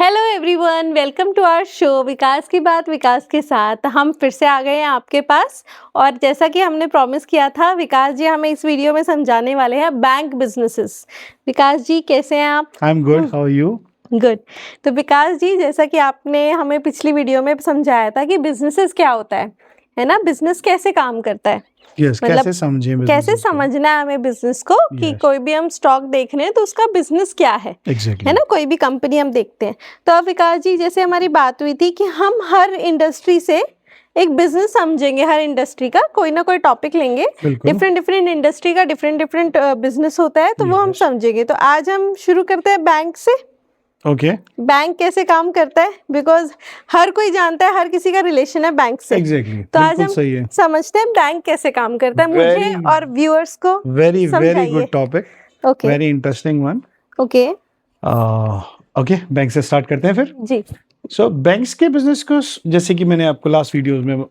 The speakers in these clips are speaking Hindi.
Hello everyone, welcome to our show विकास की बात विकास के साथ। हम फिर से आ गए हैं आपके पास और जैसा कि हमने प्रॉमिस किया था, विकास जी हमें इस वीडियो में समझाने वाले हैं बैंक बिजनेसेस। विकास जी कैसे हैं आप? I am good, how are you? Good. तो विकास जी, जैसा कि आपने हमें पिछली वीडियो में समझाया था कि बिजनेसेस क्या होता है ना, बिजनेस कैसे काम करता है, यस, मतलब कैसे समझें कैसे businesses को? समझना है हमें बिजनेस को कि Yes. कोई भी हम स्टॉक देख रहे हैं तो उसका बिजनेस क्या है Exactly. ना, कोई भी कंपनी हम देखते हैं। तो अब विकास जी, जैसे हमारी बात हुई थी कि हम हर इंडस्ट्री से एक बिजनेस समझेंगे, हर इंडस्ट्री का कोई ना कोई टॉपिक लेंगे, बिल्कुल। डिफरेंट इंडस्ट्री का डिफरेंट बिजनेस होता है, तो वो हम Yes. समझेंगे। तो आज हम शुरू करते हैं बैंक से। ओके, बैंक कैसे काम करता है, बिकॉज हर कोई जानता है, हर किसी का रिलेशन है बैंक से। एग्जैक्टली, तो आज बिल्कुल हम सही है। समझते हैं बैंक कैसे काम करता है। मुझे Very- और व्यूअर्स को वेरी समझाइए। Good topic, okay very interesting one. Okay okay, bank से स्टार्ट करते हैं फिर। जी। सो बैंक्स के बिजनेस को, जैसे कि मैंने आपको लास्ट वीडियोस में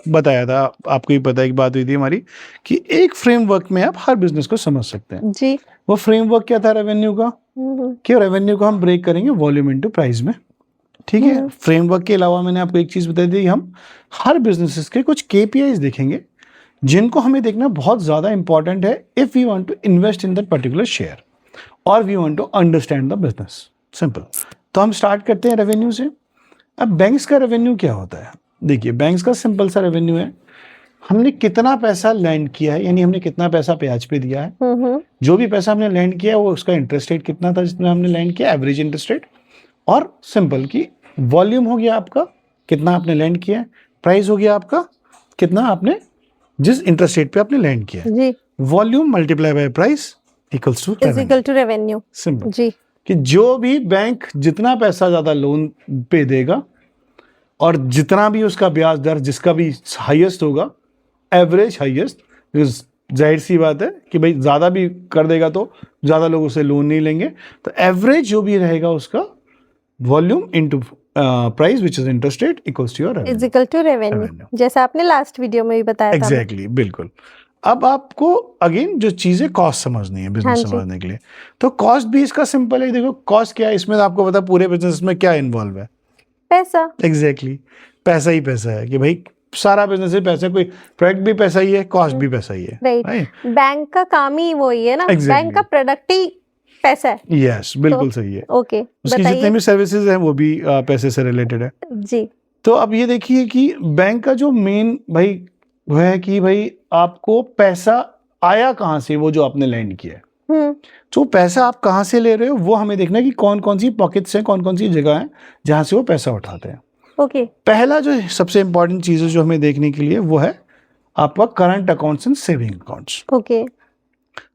बताया था, आपको ही पता है कि बात हुई थी हमारी, कि एक फ्रेमवर्क में आप हर बिजनेस को समझ सकते हैं। जी। वो फ्रेमवर्क क्या था रेवेन्यू का, कि रेवेन्यू को हम ब्रेक करेंगे वॉल्यूम इनटू प्राइस में। ठीक है, फ्रेमवर्क के अलावा मैंने आपको एक चीज बताई थी, हम हर बिजनेसेस के कुछ केपीआईज देखेंगे जिनको हमें देखना बहुत ज्यादा इंपॉर्टेंट है if we want to invest in that particular share और we want to understand the business. Simple. तो हम स्टार्ट करते हैं रेवेन्यू से। अब बैंक्स का रेवेन्यू क्या होता है? देखिए, बैंक्स का सिंपल सा रेवेन्यू है, हमने कितना पैसा लैंड किया है, यानी हमने कितना पैसा ब्याज पे दिया है। जो भी पैसा हमने लैंड किया है वो उसका इंटरेस्ट रेट कितना था जितना हमने लैंड किया, एवरेज इंटरेस्ट रेट। और सिंपल की वॉल्यूम हो गया आपका, कितना आपने लैंड किया है, प्राइस हो गया आपका, कितना आपने जिस इंटरेस्ट रेट पे आपने लैंड किया है। जी। Volume multiply by price equals to is equal to revenue. Simple. जी। कि जो भी बैंक जितना पैसा ज्यादा लोन पे देगा और जितना भी उसका ब्याज दर जिसका भी हाईएस्ट होगा, एवरेज हाईएस्ट, जाहिर सी बात है कि भाई ज्यादा भी कर देगा तो ज्यादा लोग उसे लोन नहीं लेंगे, तो एवरेज जो भी रहेगा उसका volume into price which is interest rate equals to your is equal to revenue, जैसा आपने लास्ट वीडियो में भी बताया था। एग्जैक्टली, बिल्कुल। अब आपको अगेन जो चीजें कॉस्ट समझनी है बिजनेस समझने के लिए, तो कॉस्ट भी इसका सिंपल है। देखो कॉस्ट क्या है, इसमें आपको पता पूरे बिजनेस में क्या इन्वॉल्व है, पैसा। एग्जैक्टली, पैसा ही पैसा है। कि भाई सारा बिजनेस ही पैसा है, कोई प्रोडक्ट भी पैसा ही है, कॉस्ट भी पैसा ही है। राइट। बैंक का काम ही वही है ना, बैंक का प्रोडक्ट ही पैसा है। यस, बिल्कुल सही है। ओके, उसकी जितने भी सर्विसेज हैं वो भी पैसे से रिलेटेड है। जी। तो अब ये देखिए कि बैंक का जो मेन भाई वो है कि भाई आपको पैसा आया कहाँ से, वो जो आपने लैंड किया है, तो पैसा आप कहाँ से ले रहे हो वो हमें देखना है कि कौन कौन सी पॉकेट्स हैं, कौन कौन सी जगह है जहाँ से वो पैसा उठाते हैं। ओके। पहला जो सबसे इंपॉर्टेंट चीज है जो हमें देखने के लिए वो है आपका current accounts and saving accounts. Okay.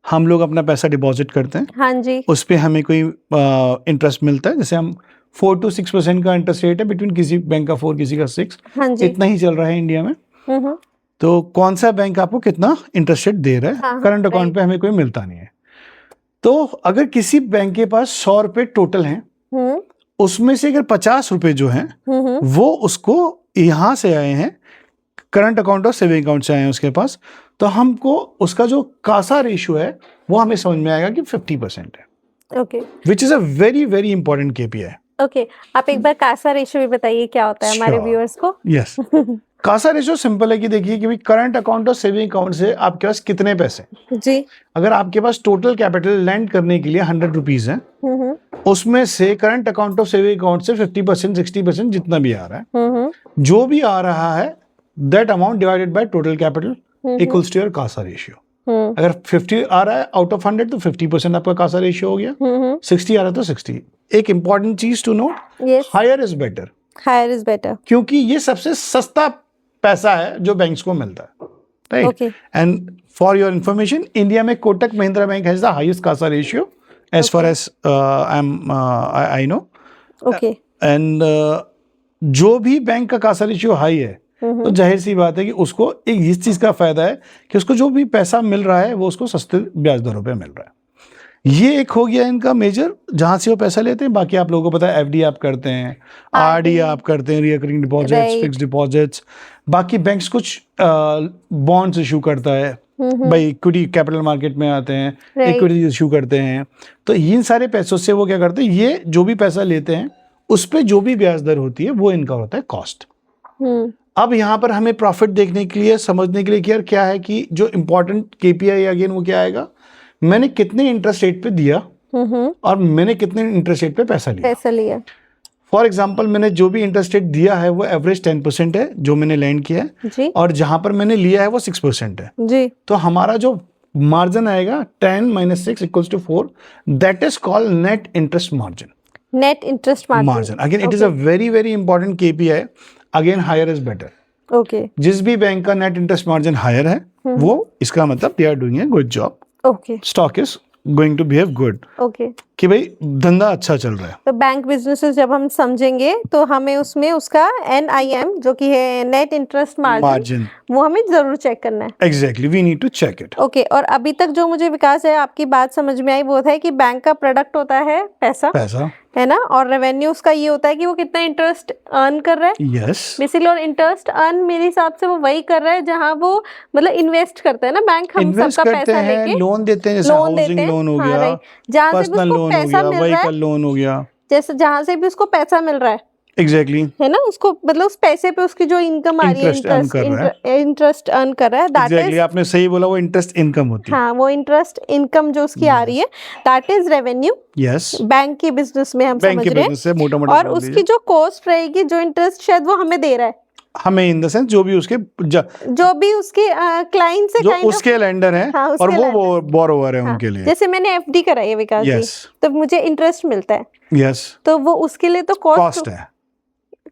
हम लोग अपना पैसा डिपॉजिट करते हैं, हाँ जी, उस पे हमें कोई इंटरेस्ट मिलता है, जैसे हम 4 to 6% का इंटरेस्ट रेट है, बिटवीन किसी बैंक का 4 किसी का 6, हाँ जी। इतना ही चल रहा है इंडिया में। तो कौन सा बैंक आपको कितना इंटरेस्ट रेट दे रहा है, हाँ, करंट अकाउंट पे हमें कोई मिलता नहीं है। तो अगर किसी बैंक के पास 100 रुपए टोटल हैं, उसमें से अगर 50 रुपए जो हैं वो उसको यहाँ से आए हैं, करंट अकाउंट और सेविंग अकाउंट से आए हैं उसके पास, तो हमको उसका जो कासा रेशियो है वो हमें समझ में आएगा कि 50% है। Okay. Which is a very very important KPI. Okay, आप एक बार कासा रेशियो भी बताइए क्या होता है हमारे व्यूअर्स को। यस, कासा रेशियो सिंपल है कि देखिए कि करंट अकाउंट और सेविंग अकाउंट से आपके पास कितने पैसे। जी। अगर आपके पास टोटल कैपिटल लैंड करने के लिए 100 रुपीज है, उसमें से करंट अकाउंट और सेविंग अकाउंट से 50% 60% जितना भी आ रहा है, जो भी आ रहा है that amount divided by total capital equals to your CASA ratio. अगर 50 आ रहा है आउट ऑफ 100 तो 50% आपका कासा रेशियो हो गया, 60 आ रहा है तो 60। एक इंपॉर्टेंट चीज to note, higher is better. Higher is better, क्योंकि ये सबसे सस्ता पैसा है जो बैंक्स को मिलता है, right. And for your information, India में Kotak Mahindra bank has the highest CASA ratio as far as I know. Okay. And जो भी बैंक का कासा रेशियो हाई है, तो जाहिर सी बात है कि उसको एक इस चीज का फायदा है कि उसको जो भी पैसा मिल रहा है वो उसको सस्ते ब्याज दरों पे मिल रहा है। ये एक हो गया इनका मेजर, जहां से वो पैसा लेते हैं। बाकी आप लोगों को पता है एफडी आप करते हैं, आरडी आप करते हैं, रिकरिंग डिपॉजिट्स, फिक्स्ड डिपॉजिट्स। बाकी बैंक्स कुछ बॉन्ड्स इशू करता है, भाई इक्विटी कैपिटल मार्केट में आते हैं, इक्विटी इशू करते हैं। तो इन सारे पैसों से वो क्या करते हैं, ये जो भी पैसा लेते हैं उस पे जो भी ब्याज दर होती है वो इनका होता है कॉस्ट। अब यहाँ पर हमें प्रॉफिट देखने के लिए, समझने के लिए कि यार क्या है कि जो इंपॉर्टेंट केपीआई अगेन वो क्या आएगा, मैंने कितने इंटरेस्ट रेट पे दिया और मैंने कितने इंटरेस्ट रेट पे पैसा लिया। फॉर एग्जाम्पल मैंने जो भी इंटरेस्ट रेट दिया है वो एवरेज 10% है जो मैंने लैंड किया है जी। और जहां पर मैंने लिया है वो 6% है जी। तो हमारा जो मार्जिन आएगा 10 - 6 = 4, that is called net interest margin. Net interest margin again it is a very very important KPI. Again higher is better. Okay. जिस भी बैंक का नेट इंटरेस्ट मार्जिन हायर है वो इसका मतलब they are doing a good job. Okay. Stock is going to behave good. Okay. कि भाई धंधा अच्छा चल रहा है। तो बैंक बिजनेसेस जब हम समझेंगे तो हमें उसमें उसका NIM जो कि है नेट इंटरेस्ट मार्जिन, वो हमें जरूर चेक करना है। Exactly, we need to check it. Okay. और अभी तक जो मुझे विकास है आपकी बात समझ में आई वो है कि बैंक का प्रोडक्ट होता है पैसा है ना, और रेवेन्यू उसका ये होता है कि वो कितना इंटरेस्ट अर्न कर रहा है। Yes basically. और इंटरेस्ट अर्न मेरे हिसाब से वो वही कर रहा है जहां वो मतलब इन्वेस्ट करता है ना बैंक, हम सबका पैसा लेके लोन देते हैं, जैसे हाउसिंग लोन हो गया, जहाँ से भी पर्सनल उसको लोन हो पैसा गया, मिल रहा है, व्हीकल लोन हो गया, जैसे जहां से भी उसको पैसा मिल रहा है एग्जैक्टली है ना, उसको मतलब उस पैसे पे उसकी जो इनकम आ रही है, इंटरेस्ट अर्न कर रहा है, दैट इज, आपने सही बोला, वो इंटरेस्ट इनकम होती है। हाँ, वो इंटरेस्ट इनकम जो उसकी आ रही है that is revenue. Yes, bank के बिजनेस में हम समझ रहे हैं। और उसकी जो कॉस्ट रहेगी, जो इंटरेस्ट शायद वो हमें दे रहा है, हमें इन द सेंस जो भी उसके क्लाइंट से जो उसके लेंडर हैं, हाँ, और वो बोरोवर है, उनके लिए। जैसे मैंने FD कराई है विकास जी, तो मुझे इंटरेस्ट मिलता है। यस, तो वो उसके लिए तो कॉस्ट है।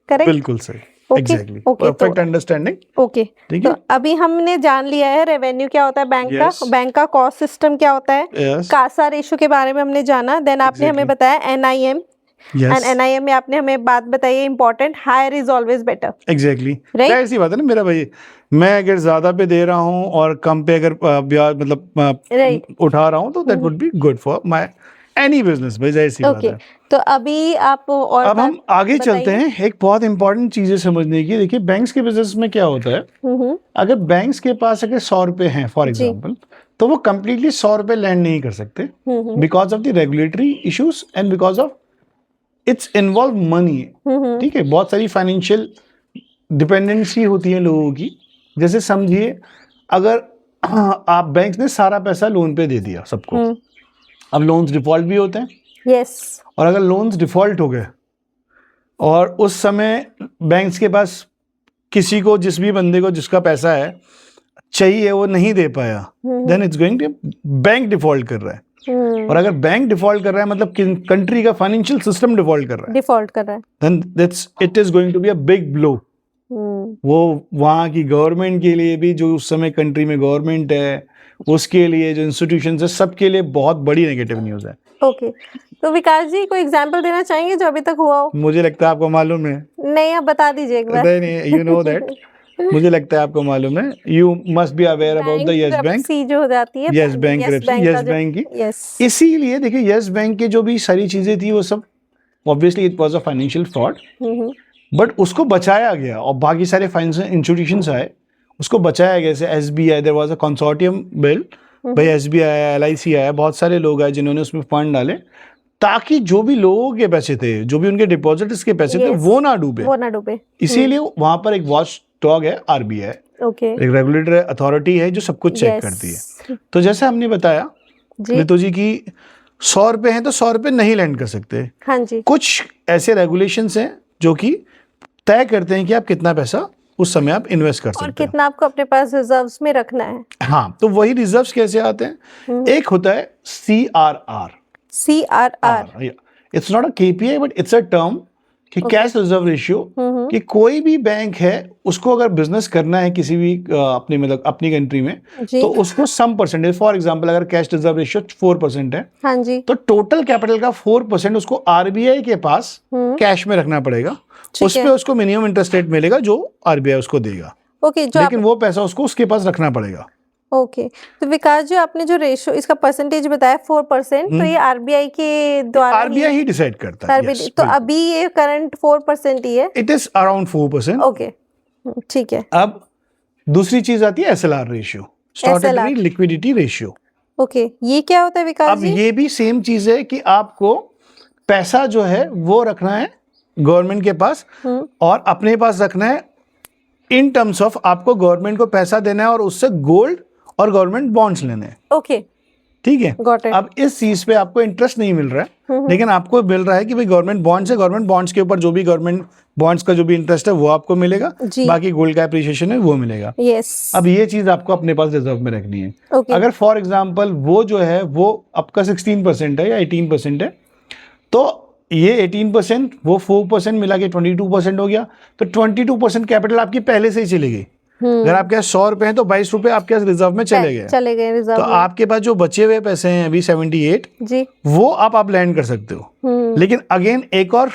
करेक्ट, बिल्कुल सही, एग्जैक्टली, परफेक्ट अंडरस्टैंडिंग। ओके, तो अभी हमने जान लिया है रेवेन्यू क्या होता है बैंक का, बैंक का कॉस्ट सिस्टम क्या होता है, कासा रेशो के बारे में हमने जाना, देन आपने हमें बताया NIM, एंड NIM में आपने हमें बात बताई है important, higher is always better. Exactly, ऐसी बात है ना मेरा भाई, मैं अगर ज्यादा पे दे रहा हूँ और कम पे अगर ब्याज मतलब उठा रहा हूँ तो that would be good for my any business, भाई ऐसी बात है। तो अभी आप और अब हम आगे चलते हैं, एक बहुत इंपॉर्टेंट चीजें समझने की। देखिए बैंक्स के बिजनेस में क्या होता है, अगर बैंक्स के पास अगर 100 रुपए हैं फॉर एग्जाम्पल, तो वो कंप्लीटली 100 रुपए लैंड नहीं कर सकते, because of the regulatory issues and because of its involve money. ठीक है, बहुत सारी फाइनेंशियल डिपेंडेंसी होती है लोगों की। जैसे समझिए अगर आप बैंक ने सारा पैसा लोन पे दे दिया सबको, अब लोन्स डिफॉल्ट भी होते हैं। यस। और अगर लोन्स डिफॉल्ट हो गए और उस समय बैंक्स के पास किसी को, जिस भी बंदे को जिसका पैसा है चाहिए, वो नहीं दे पाया, then it's going to, bank default कर रहा है। और अगर बैंक डिफॉल्ट कर रहा है मतलब कंट्री का फाइनेंशियल सिस्टम डिफॉल्ट कर रहा है, then that's it is going to be a big blow. वो वहाँ की गवर्नमेंट के लिए भी, जो उस समय कंट्री में गवर्नमेंट है, उसके लिए, जो इंस्टीट्यूशंस है, सबके लिए बहुत बड़ी नेगेटिव न्यूज़ है। ओके, तो विकास जी कोई एग्जांपल देना चाहेंगे जो अभी तक हुआ हो? मुझे लगता है आपको मालूम है। नहीं, आप बता दीजिए एक बार। नहीं, यू नो दैट मुझे लगता है आपको मालूम है, you must be aware about the yes bank जो हो जाती है, यस बैंक की। इसीलिए देखिए यस बैंक की जो भी सारी चीजें थी वो सब obviously it was a financial fraud, but उसको बचाया गया और बाकी सारे फाइनेंशियल इंस्टीट्यूशंस आए, उसको बचाया गया। जैसे SBI, there was a consortium bill, भाई SBI आया, LIC आया, बहुत सारे लोग आए जिन्होंने उसमें फंड डाले, ताकि जो भी लोगों के पैसे थे, जो भी उनके डिपॉजिट्स के पैसे थे, वो ना डूबे। इसीलिए वहां पर एक वॉच डॉग है, RBI, एक रेगुलेटरी अथॉरिटी है जो सब कुछ चेक करती है। तो जैसे हमने बताया रितु जी की 100 रुपए हैं तो 100 रुपए नहीं लैंड कर सकते। हाँ जी। कुछ ऐसे रेगुलेशंस हैं जो कि तय करते हैं कि आप कितना पैसा उस समय आप इन्वेस्ट कर सकते हैं और कितना आपको अपने पास रिजर्व्स में रखना है। हाँ, तो वही रिजर्व्स कैसे आते हैं, एक होता है CRR। It's not a KPI but it's a term कि कैश रिजर्व रेशियो, कि कोई भी बैंक है उसको अगर बिजनेस करना है किसी भी अपने मतलब अपनी कंट्री में, तो उसको सम परसेंटेज, फॉर एग्जांपल अगर कैश रिजर्व रेशियो 4% है, हाँ जी, तो टोटल कैपिटल का 4% उसको RBI के पास कैश में रखना पड़ेगा। उस पे उसको मिनिमम इंटरेस्ट रेट मिलेगा जो RBI उसको देगा। लेकिन वो पैसा उसको उसके पास रखना पड़ेगा। ओके, तो विकास जी आपने जो रेशो इसका परसेंटेज बताया 4%, तो ये RBI के द्वारा RBI ही डिसाइड करता है। yes, तो अभी ये करंट 4% ही है। It is around 4%। ओके, ठीक है। अब दूसरी चीज आती है SLR ratio, statutory liquidity ratio. Okay, ये क्या होता है विकास जी? अब ये भी सेम चीज है कि आपको पैसा जो है वो रखना है गवर्नमेंट के पास और अपने पास रखना है इन टर्म्स ऑफ आपको गवर्नमेंट को पैसा देना है और उससे गोल्ड और गवर्नमेंट बॉन्ड्स लेने हैं। ओके, ठीक है। Got it. अब इस चीज पे आपको इंटरेस्ट नहीं मिल रहा है, लेकिन आपको मिल रहा है कि भाई गवर्नमेंट बॉन्ड्स है, गवर्नमेंट बॉन्ड्स के ऊपर जो भी गवर्नमेंट बॉन्ड्स का जो भी इंटरेस्ट है वो आपको मिलेगा, जी। बाकी गोल्ड का एप्रिसिएशन है वो मिलेगा। यस। अब ये चीज आपको अपने पास रिजर्व में रखनी है। Okay. अगर फॉर एग्जाम्पल वो जो है वो आपका 16% है या 18% है, तो ये 18% वो 4% मिला के 22% हो गया, तो 22% कैपिटल आपकी पहले से ही चली गई। अगर आपके पास 100 रुपए हैं तो 22 रुपए आपके पास रिजर्व में चले गए रिजर्व तो में। आपके पास जो बचे हुए पैसे हैं अभी 78 जी, वो आप लैंड कर सकते हो। लेकिन अगेन एक और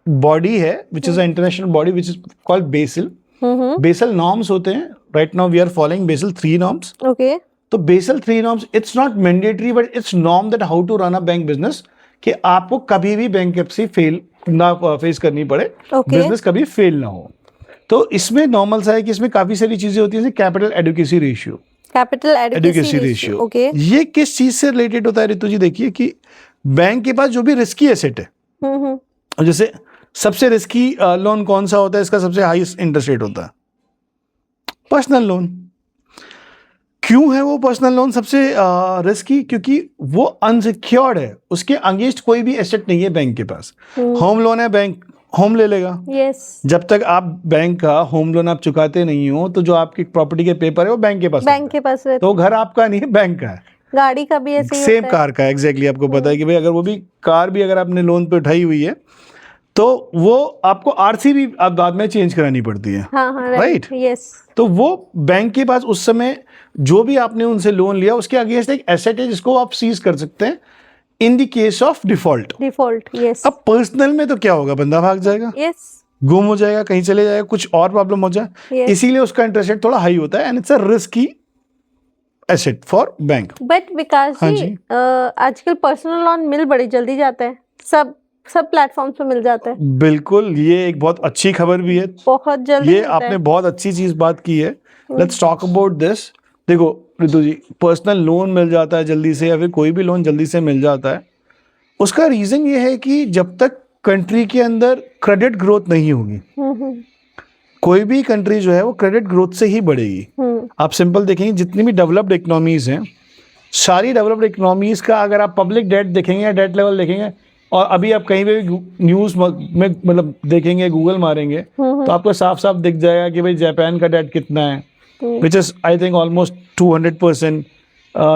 बॉडी है which is a international body which is called Basel. Basel norms होते हैं, right now we are following Basel 3 norms. Okay, तो Basel 3 norms it's not mandatory but it's norm that how to run a bank business, कि आपको कभी भी बैंक्रप्सी फेल ना फेस करनी पड़े, बिजनेस कभी फेल ना हो। तो इसमें नॉर्मल सा है कि इसमें काफी सारी चीजें होती हैं, capital adequacy ratio. Capital adequacy ratio, okay. ये किस चीज से रिलेटेड होता है रितु जी? देखिए कि बैंक के पास जो भी रिस्की एसेट है, जैसे सबसे रिस्की लोन कौन सा होता है, इसका सबसे हाईएस्ट इंटरेस्ट रेट होता है पर्सनल लोन। क्यों है वो पर्सनल लोन सबसे रिस्की? क्योंकि वो अनसिक्योर्ड है, उसके अगेंस्ट कोई भी एसेट नहीं है बैंक के पास। होम लोन है, बैंक होम ले लेगा। yes. जब तक आप बैंक का होम लोन आप चुकाते नहीं हो तो जो आपकी प्रॉपर्टी के पेपर है वो बैंक के पास रहते। तो घर आपका नहीं है, बैंक का है। गाड़ी का भी ऐसे ही सेम होता है। कार का एग्जैक्टली आपको पता है कि भाई अगर वो भी कार भी अगर आपने लोन पे उठाई हुई है तो वो आपको आरसी भी आप बाद में चेंज करानी पड़ती है। हाँ, राइट। यस। तो वो बैंक के पास उस समय जो भी आपने उनसे लोन लिया उसके अगेंस्ट एक एसेट है जिसको आप सीज कर सकते हैं in the case of default. Yes. अब पर्सनल में तो क्या होगा, बंदा भाग जाएगा, यस, गुम हो जाएगा, कहीं चले जाएगा, कुछ और प्रॉब्लम हो जाए, yes. इसीलिए उसका इंटरेस्ट रेट थोड़ा हाई होता है and it's a risky asset for bank. But Vikas हाँ जी, आजकल पर्सनल लोन मिल बड़ी जल्दी जाता है, सब प्लेटफॉर्म्स पे मिल जाता है। बिल्कुल, ये एक बहुत अच्छी खबर भी है, बहुत जल्दी ये आपने बहुत अच्छी चीज बात की है। Let's talk about this. देखो रितु जी, पर्सनल लोन मिल जाता है जल्दी से या फिर कोई भी लोन जल्दी से मिल जाता है, उसका रीजन ये है कि जब तक कंट्री के अंदर क्रेडिट ग्रोथ नहीं होगी, कोई भी कंट्री जो है वो क्रेडिट ग्रोथ से ही बढ़ेगी। आप सिंपल देखेंगे जितनी भी डेवलप्ड इकोनॉमीज हैं, सारी डेवलप्ड इकोनॉमीज का अगर आप पब्लिक डेट देखेंगे या डेट लेवल देखेंगे, और अभी आप कहीं पे भी न्यूज में मतलब देखेंगे, गूगल मारेंगे तो आपको साफ साफ दिख जाएगा कि भाई जापान का डेट कितना है, which is I think almost 200%,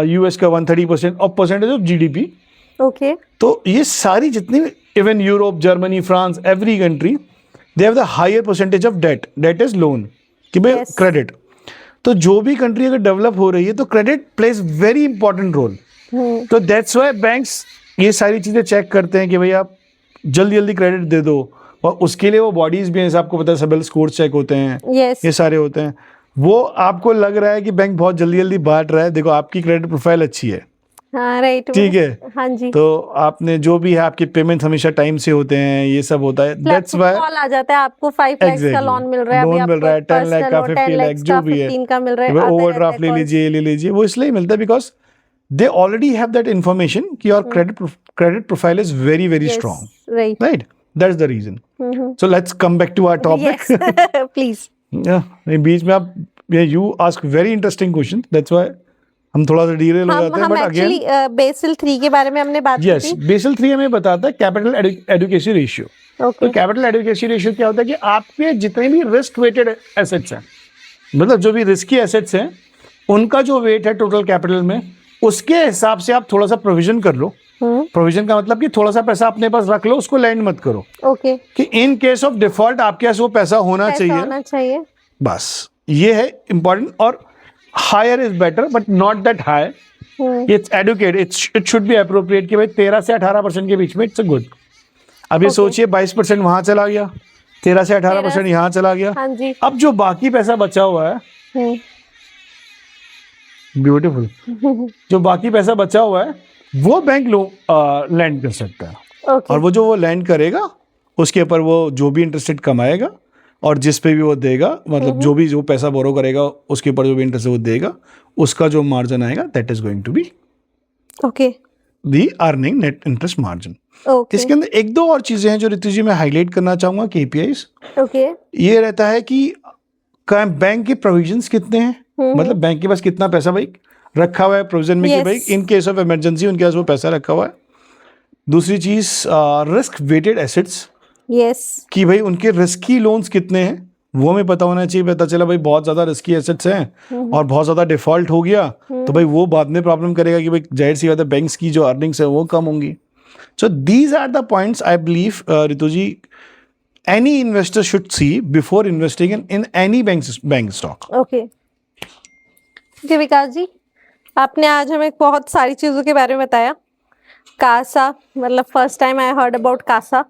US का 130% of percentage of GDP. Okay. तो ये सारी जितनी even Europe, Germany, France, every country they have the higher percentage of debt, debt is loan, कि भाई क्रेडिट। तो जो भी कंट्री अगर डेवलप हो रही है तो credit plays very important role. तो दैट्स व्हाई बैंक्स ये सारी चीजें चेक करते हैं कि भाई आप जल्दी जल्दी क्रेडिट दे दो, और उसके लिए वो बॉडीज भी हैं, जैसे आपको पता है सिबिल स्कोर चेक होते हैं, ये सारे होते हैं। वो आपको लग रहा है कि बैंक बहुत जल्दी जल्दी बांट रहा है, देखो आपकी क्रेडिट प्रोफाइल अच्छी है, हाँ, राइट, ठीक है, हाँ जी, तो आपने जो भी है आपके पेमेंट हमेशा टाइम से होते हैं, ये सब होता है। दैट्स व्हाई कॉल आ जाता है आपको 5 लाख का लोन मिल रहा है, लोन मिल रहा है, 10 लाख का, 50 लाख जो भी है, 15 का मिल रहा है, ओवरड्राफ्ट ले लीजिए। वो इसलिए मिलता है because they already have that information कि your credit profile is very very strong, right? That's the reason. So let's come back to our topic. Yes, please. Yeah, बीच में आप you ask very interesting question. That's why हम थोड़ा सा derail हो जाते हैं, but again Basel 3 के बारे में हमने बात की थी। Basel 3 हमें बताता है कैपिटल एडुकेसी रेशियो। तो कैपिटल एडुकेसी रेशियो क्या होता है कि आपके जितने भी रिस्क वेटेड एसेट्स हैं, मतलब जो भी रिस्की एसेट्स हैं, उनका जो वेट है टोटल कैपिटल में, उसके हिसाब से आप थोड़ा सा प्रोविजन कर लो। प्रोविजन का मतलब कि थोड़ा सा पैसा अपने पास रख लो, उसको लैंड मत करो। ओके। कि इन केस ऑफ डिफॉल्ट आपके पास वो पैसा होना चाहिए। बस ये है इंपॉर्टेंट। और higher is better but not that high. It's adequate, it should be appropriate कि भाई 13 से 18% के बीच में इट्स अ गुड। अब ये सोचिए 22% वहां चला गया, 13 से 18% यहाँ चला गया। हाँ जी। अब जो बाकी पैसा बचा हुआ है, ब्यूटीफुल, जो बाकी पैसा बचा हुआ है वो बैंक लैंड कर सकता है। और वो जो वो लैंड करेगा उसके ऊपर वो जो भी इंटरेस्ट रेट कमाएगा और जिस पे भी वो देगा, मतलब जो पैसा बोरो करेगा उसके ऊपर जो भी इंटरेस्ट वो देगा, उसका जो मार्जिन आएगा that is going to be okay. The earning net interest margin. Okay इसके अंदर एक दो और चीजें हैं जो ऋतु जी मैं हाईलाइट करना चाहूंगा केपीआईज। ओके ये रहता है कि बैंक के प्रोविजंस कितने हैं, मतलब बैंक के पास कितना पैसा भाई रखा हुआ है प्रोविजन में कि Yes. भाई इन केस ऑफ इमरजेंसी उनके पास वो पैसा रखा हुआ है। दूसरी चीज रिस्क वेटेड एसेट्स, यस कि भाई उनके रिस्की लोन्स कितने हैं वो हमें पता होना चाहिए। पता चला भाई बहुत ज्यादा रिस्की एसेट्स हैं और बहुत ज्यादा डिफॉल्ट हो गया तो भाई वो बाद में प्रॉब्लम करेगा कि भाई जाहिर सी बात है बैंक्स की जो अर्निंग्स है वो कम होंगी। So these are the points I believe Ritu ji any investor should see before investing in any bank stock. Okay जी विकास जी, आपने आज हमें बहुत सारी चीज़ों के बारे में बताया। कासा, मतलब first time I heard about CASA.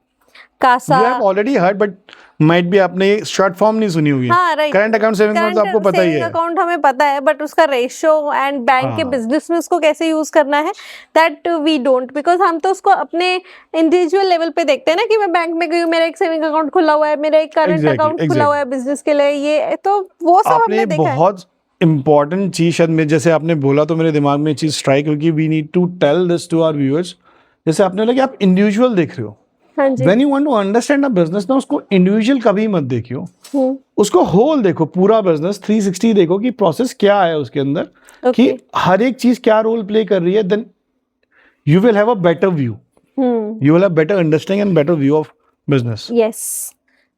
You have already heard, but might be आपने शॉर्ट फॉर्म नहीं सुनी हुई है। हाँ right, current account saving account तो आपको पता ही है। अकाउंट हमें पता है, बट उसका रेशियो एंड बैंक के बिजनेस में उसको कैसे यूज करना है दैट वी डोंट, बिकॉज हम तो उसको अपने इंडिविजुअल लेवल पे देखते हैं ना कि मैं बैंक में गई हूँ, मेरा एक सेविंग अकाउंट खुला हुआ है, मेरा एक करंट अकाउंट खुला हुआ है बिजनेस के लिए, ये तो वो सब हमने देखा है। बहुत इंपॉर्टेंट चीज शायद में जैसे आपने बोला तो मेरे दिमाग में चीज स्ट्राइक होगी, we need to tell this to our viewers. जैसे आपने बोला कि आप इंडिविजुअल देख रहे हो, हाँ जी, When you want to understand a business ना उसको इंडिविजुअल कभी मत देखियो, उसको होल देखो, पूरा बिजनेस 360 देखो कि प्रोसेस क्या है उसके अंदर कि हर एक चीज क्या रोल प्ले कर रही है, then you will have a better view, you will have better understanding and better view of business. Yes.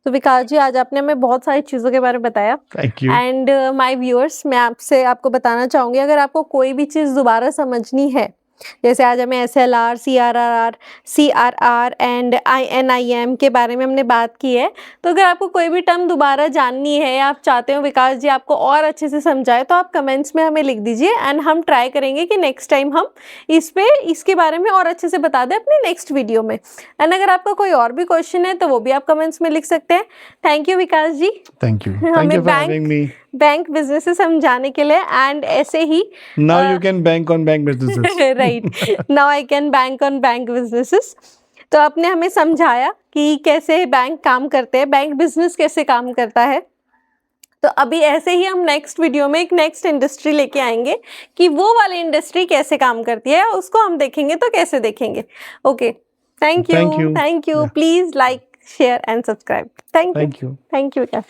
तो विकास जी आज आपने हमें बहुत सारी चीज़ों के बारे में बताया। Thank you. And my viewers, मैं आपको बताना चाहूँगी, अगर आपको कोई भी चीज़ दोबारा समझनी है, जैसे आज हमें SLR, CRR एंड INIM के बारे में हमने बात की है, तो अगर आपको कोई भी टर्म दोबारा जाननी है या आप चाहते हो विकास जी आपको और अच्छे से समझाए, तो आप कमेंट्स में हमें लिख दीजिए एंड हम ट्राई करेंगे कि नेक्स्ट टाइम हम इसके बारे में और अच्छे से बता दें अपने नेक्स्ट वीडियो में। एंड अगर आपका कोई और भी क्वेश्चन है तो वो भी आप कमेंट्स में लिख सकते हैं। Thank you Vikas ji, thank you हमें for having me, bank business से समझाने के लिए। एंड ऐसे ही now you can bank on bank businesses. Right, now I can bank on bank businesses. तो आपने हमें समझाया कि कैसे बैंक काम करते हैं, बैंक बिजनेस कैसे काम करता है। तो अभी ऐसे ही हम नेक्स्ट वीडियो में एक नेक्स्ट इंडस्ट्री लेके आएंगे कि वो वाली इंडस्ट्री कैसे काम करती है, उसको हम देखेंगे तो कैसे देखेंगे। Okay, thank you, please like, share and subscribe. Thank you Vikas.